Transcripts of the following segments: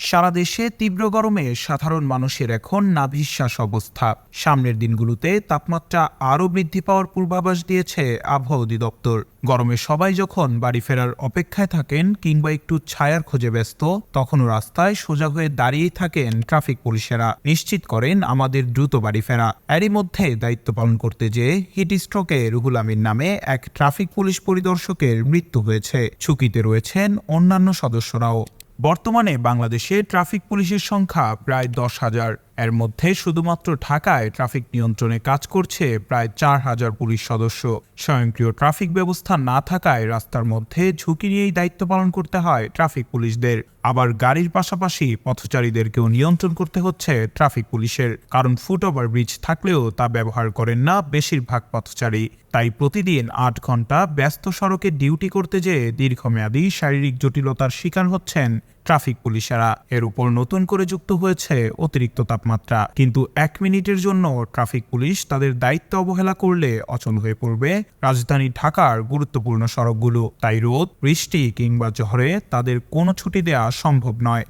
সারা দেশে তীব্র গরমে সাধারণ মানুষের এখন নাভিশ্বাস অবস্থা। সামনের দিনগুলোতে তাপমাত্রা আরও বৃদ্ধি পাওয়ার পূর্বাভাস দিয়েছে আবহাওয়া অধিদপ্তর। গরমে সবাই যখন বাড়ি ফেরার অপেক্ষায় থাকেন কিংবা একটু ছায়ার খোঁজে ব্যস্ত, তখনও রাস্তায় সোজা হয়ে দাঁড়িয়েই থাকেন ট্রাফিক পুলিশেরা, নিশ্চিত করেন আমাদের দ্রুত বাড়ি ফেরা। এরই মধ্যে দায়িত্ব পালন করতে যেয়ে হিট স্ট্রোকে রুহুল আমিন নামে এক ট্রাফিক পুলিশ পরিদর্শকের মৃত্যু হয়েছে। ঝুঁকিতে রয়েছেন অন্যান্য সদস্যরাও। বর্তমানে বাংলাদেশে ট্রাফিক পুলিশের সংখ্যা প্রায় 10,000। এর মধ্যে শুধুমাত্র ঢাকায় ট্রাফিক নিয়ন্ত্রণে কাজ করছে প্রায় 4,000 পুলিশ সদস্য। স্বয়ংক্রিয় ট্রাফিক ব্যবস্থা না থাকায় রাস্তার মধ্যে ঝুঁকি নিয়েই দায়িত্ব পালন করতে হয় ট্রাফিক পুলিশদের। আবার গাড়ির পাশাপাশি পথচারীদেরকেও নিয়ন্ত্রণ করতে হচ্ছে ট্রাফিক পুলিশের, কারণ ফুটওভার ব্রিজ থাকলেও তা ব্যবহার করেন না বেশিরভাগ পথচারী। তাই প্রতিদিন 8 ঘন্টা ব্যস্ত সড়কে ডিউটি করতে যেয়ে দীর্ঘমেয়াদী শারীরিক জটিলতার শিকার হচ্ছেন ট্রাফিক পুলিশেরা। এর উপর নতুন করে যুক্ত হয়েছে অতিরিক্ত তাপমাত্রা। কিন্তু 1 মিনিটের জন্য ট্রাফিক পুলিশ তাদের দায়িত্ব অবহেলা করলে অচল হয়ে পড়বে রাজধানী ঢাকার গুরুত্বপূর্ণ সড়কগুলো। তাই রোদ, বৃষ্টি কিংবা ঝড়ে তাদের কোনো ছুটি দেওয়া সম্ভব নয়।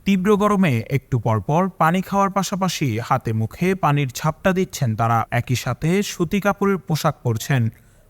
তীব্র গরমে একটু পরপর পানি খাওয়ার পাশাপাশি হাতে মুখে পানির ঝাপটা দিচ্ছেন তারা। একই সাথে সুতি কাপড়ের পোশাক পরছেন।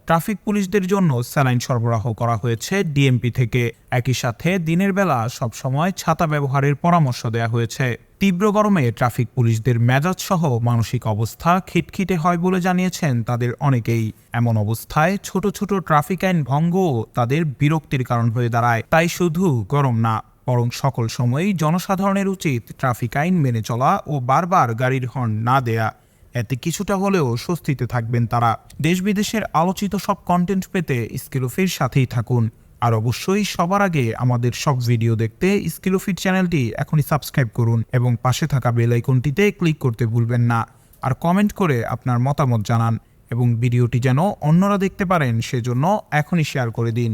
ট্রাফিক পুলিশদের জন্য স্যালাইন সরবরাহ করা হয়েছে ডিএমপি থেকে। একই সাথে দিনের বেলা সবসময় ছাতা ব্যবহারের পরামর্শ দেওয়া হয়েছে। তীব্র গরমে ট্রাফিক পুলিশদের মেজাজ সহ মানসিক অবস্থা খিটখিটে হয় বলে জানিয়েছেন তাদের অনেকেই। এমন অবস্থায় ছোট ছোট ট্রাফিক আইন ভঙ্গও তাদের বিরক্তির কারণ হয়ে দাঁড়ায়। তাই শুধু গরম না, বরং সকল সময়ই জনসাধারণের উচিত ট্রাফিক আইন মেনে চলা ও বারবার গাড়ির হর্ন না দেয়া। এতে কিছুটা হলেও স্বস্তিতে থাকবেন তারা। দেশ বিদেশের আলোচিত সব কন্টেন্ট পেতে স্কিলোফির সাথেই থাকুন। আর অবশ্যই সবার আগে আমাদের সব ভিডিও দেখতে স্কিলোফিট চ্যানেলটি এখনই সাবস্ক্রাইব করুন এবং পাশে থাকা বেল আইকনটিতে ক্লিক করতে ভুলবেন না। আর কমেন্ট করে আপনার মতামত জানান এবং ভিডিওটি যেন অন্যরা দেখতে পারেন সেজন্য এখনই শেয়ার করে দিন।